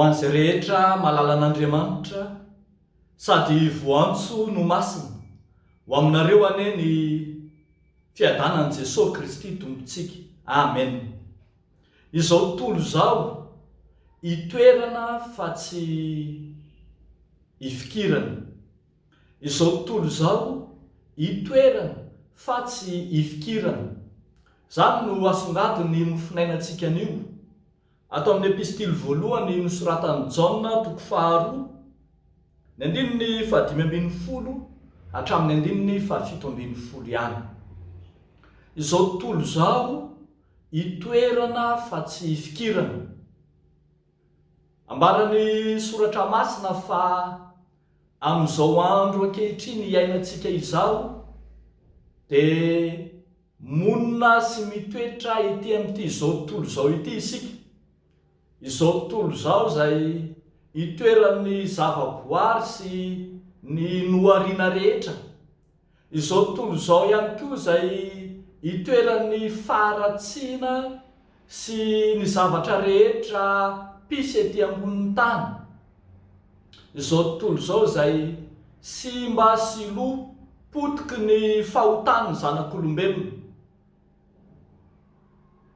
an'izay rehetra malala an'Andriamanitra sady voantso no masina ho aminareo ane ny fiadanan'i Jesosy Kristy tompontsika. Amen. Izao tontolo izao itoerana fa tsy ifikirana. Izao tontolo izao itoerana fa tsy ifikirana. Zany no asongadiny mofinainantsika anio ato amin'ny epistily voalohany nosoratan'i Jaona 2 ny 5:10 hatramin'ny 7:10 ihany. Izao tontolo izao itoerana fa tsy ifikirana. Ambarany soratra masina fa amin'izao andro ankehitriny iainantsika izao dia monina sy mitoetra ety amin'ity izao tontolo izao ity isika. Izao tontolo izao izay itoeran'ny zavaboary sy ny nohariana rehetra. Izao tontolo izao ihany koa izay itoeran'ny faharatsiana sy ny zavatra rehetra pisy ety ambonin'ny tany. Izao tontolo izao izay simba sy lo potiky ny fahotany zanak'olombelona.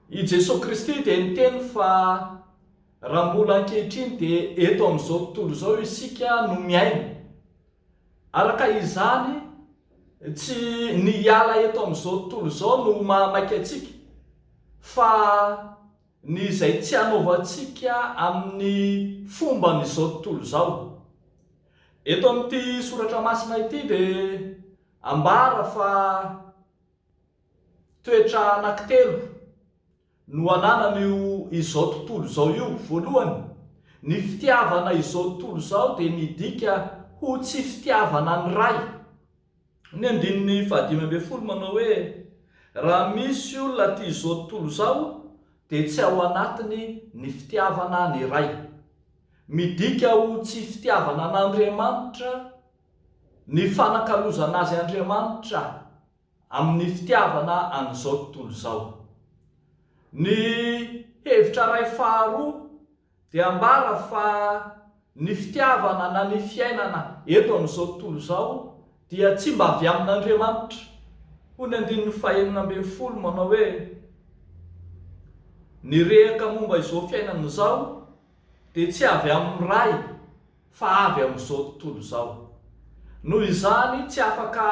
I Jesosy Kristy dia niteny fa raha mbola ankehitriny dia eto amin'izao tontolo izao isika no miaina. Araka izany tsy ny hiala eto amin'izao tontolo izao no mahamaika antsika, fa ny izay tsy hanaovantsika amin'ny fomban'izao tontolo izao. Eto amin'ity soratra masina ity dia ambara fa toetra anankitelo no ananan'io izao tontolo izao io. Voalohany, ny fitiavana izao tontolo izao dia midika ho tsy fitiavana ny ray. Ny 5:10 manao hoe raha misy olona tia izao tontolo izao dia tsy ao anatiny ny fitiavana ny ray. Midika ho tsy fitiavana an'Andriamanitra, ny fanakalozana azy Andriamanitra amin'ny fitiavana an'izao tontolo izao. Ny hevitra ray faharoa dia ambara fa ny fitiavana na ny fiainana eto amin'izao tontolo izao dia tsy mba avy amin'Andriamanitra. Ho ny 5:11 manao hoe ny rehaka momba izao fiainana izao dia tsy avy amin'ny ray fa avy amin'izao tontolo izao. Noho izany tsy afaka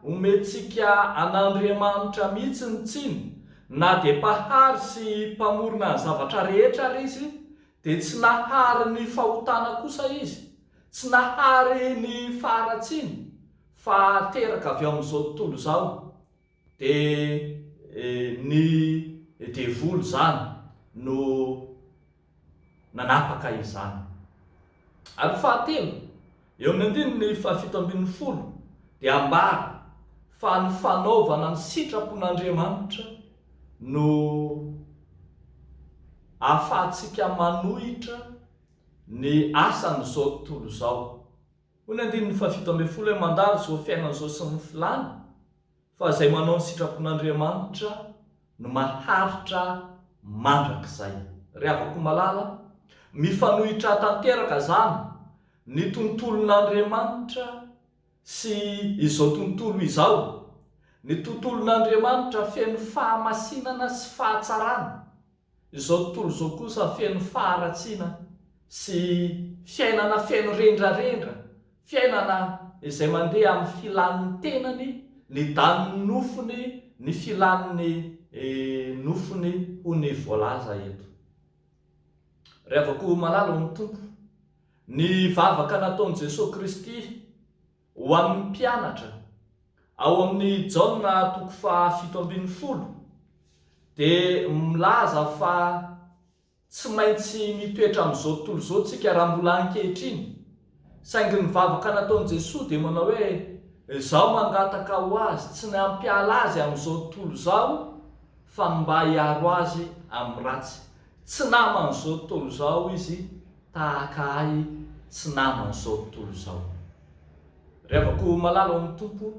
omentsika an'Andriamanitra mihitsy ny tsiny, na dia mpahary sy mpamorona ny zavatra rehetra ary izy, dia tsy nahary ny fahotana kosa izy, tsy nahary ny faharatsiana, fa teraka avy amin'izao tontolo izao dia ny devoly zany no nanapaka izany. Ary fahatelo, eo amin'ny 7:10 dia ambara fa ny fanaovana ny sitrapon'Andriamanitra no ahafahantsika manohitra ny asan'izao tontolo izao. Ho ny 7:10 hoe mandalo izao fiainana izao sy ny filany, fa izay manao ny sitrapon'Andriamanitra no maharitra mandrakizay. Ry havako malala, mifanohitra tanteraka zany ny tontolon'Andriamanitra sy izao tontolo izao. Ny tontolon'Andriamanitra feno fahamasinana sy fahatsarana. Izao tontolo izao kosa feno faharatsiana sy fiainana feno rendrarendra, fiainana izay mandeha amin'ny filan'ny tenany, ny daniny nofony, ny filan'ny nofony ho ny voalaza eto. Ry havako malala ho ny tompo, ny vavaka nataon'i Jesosy Kristy ho amin'ny mpianatra ao amin'ny Jaona 7:10 dia milaza fa tsy maintsy mitoetra amin'izao tontolo izao tsika raha mbola ankehitriny. Saingy ny vavaka nataon'i Jesosy dia manao hoe izaho mangataka ho azy tsy ny hampiala azy amin'izao tontolo izao, fa mba hiaro azy amin'ny ratsy. Tsy naman'izao tontolo izao izy, tahaka ahy tsy naman'izao tontolo izao. Ry havako malala ho ny tompo,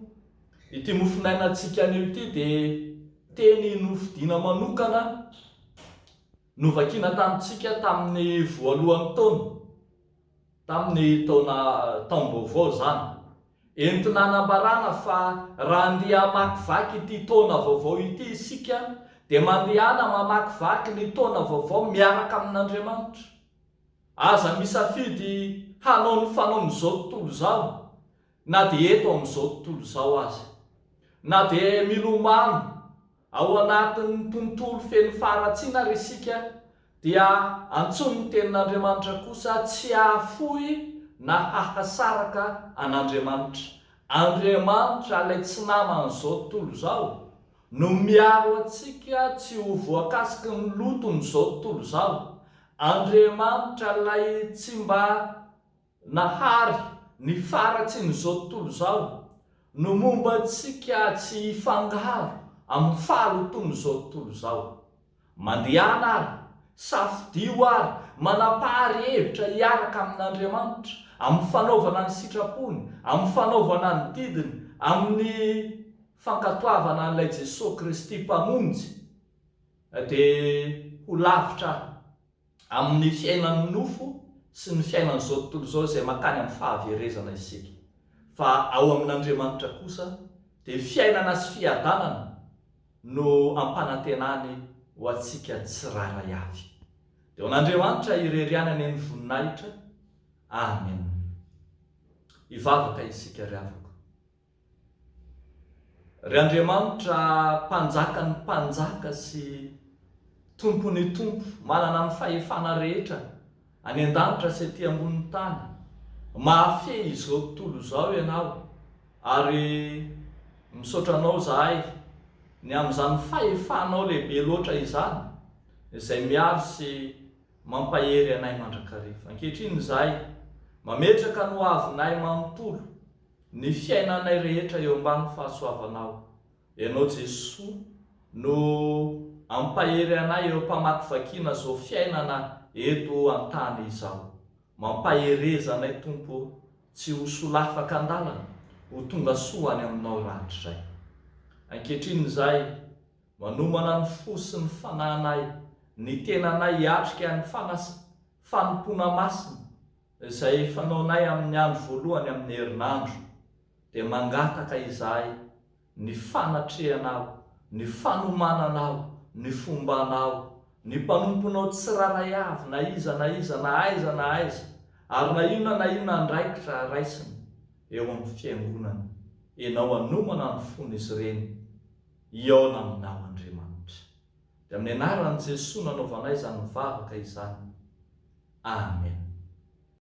ity mofinainantsika anio ity dia teny nofidiana manokana novakiana tamintsika tamin'ny voalohan'ny taona. tamin'ny taom-baovao zany. Entina hanambarana fa raha andeha hamakivaky ity taona vaovao ity isika dia mandehana mamakivaky ny taona vaovao miaraka amin'Andriamanitra. Aza misafidy hanao ny fanaon'izao tontolo izao, na dia eto amin'izao tontolo izao aza, na dia milomano ao anatin'ny tontolo feno faharatsiana ary isika, dia antsoiny ny tenin'Andriamanitra kosa tsy hahafoy na hahasaraka an'Andriamanitra. Andriamanitra ilay tsy naman'izao tontolo izao no miaro antsika tsy ho voakasiky ny loton'izao tontolo izao. Andriamanitra ilay tsy mba nahary ny faratsin'izao tontolo izao no momba antsika tsy hifangaro amin'ny fahaloton'izao tontolo izao. Mandehana ary, safidio ary, manapahary hevitra hiaraka amin'Andriamanitra amin'ny fanaovana ny sitrapony, amin'ny fanaovana ny didiny, amin'ny fankatoavana n'ilay Jesosy Kristy mpamonjy, dia ho lavitra amin'ny fiainan'ny nofo sy ny fiainan'izao tontolo izao izay makany amin'ny fahaverezana isika. Fa ao amin'Andriamanitra kosa dia fiainana sy fiadanana no ampanantenany ho antsika tsiraray avy. Dia n'Andriamanitra irerianany ny voninahitra. Amen. Hivavaka isika ry havako. Ry Andriamanitra mpanjakany mpanjaka sy tompony tompo, manana ny fahefana rehetra any an-danitra sy aty ambonin'ny tany. Mahafehy izao tontolo izao ianao ary misaotra anao zahay ny amin'izany fahefanao lehibe loatra izany izay miaro sy mampahery anay mandrakariva. Ankehitriny izahay mametraka no avinay manontolo ny fiainanay rehetra eo ambany fahasoavanao. Ianao Jesosy no ampahery anay eo mpamakivakiana izao fiainana eto an-tany izao. Mampahereza anay Tompo tsy ho solafaka an-dalana, ho tonga soa any aminao rahatrizay. Ankehitriny izahay manomana ny fo sy ny fanahinay, ny tenanay hiatrika ny fanompona masina izay fanaonay amin'ny andro voalohany amin'ny herinandro, dia mangataka izahay ny fanatrehanao, ny fanomananao, ny fombanao, ny mpanomponao tsiraray avy, na iza na iza, na aiza na aiza, ary na inona andraikitra raisiny eo amin'ny fiangonana. Ianao anomana ny fon'izy ireny, iaona aminao Andriamanitra. Dia amin'ny anaran'i Jesosy nanaovanay izany mivavaka izany. Amen.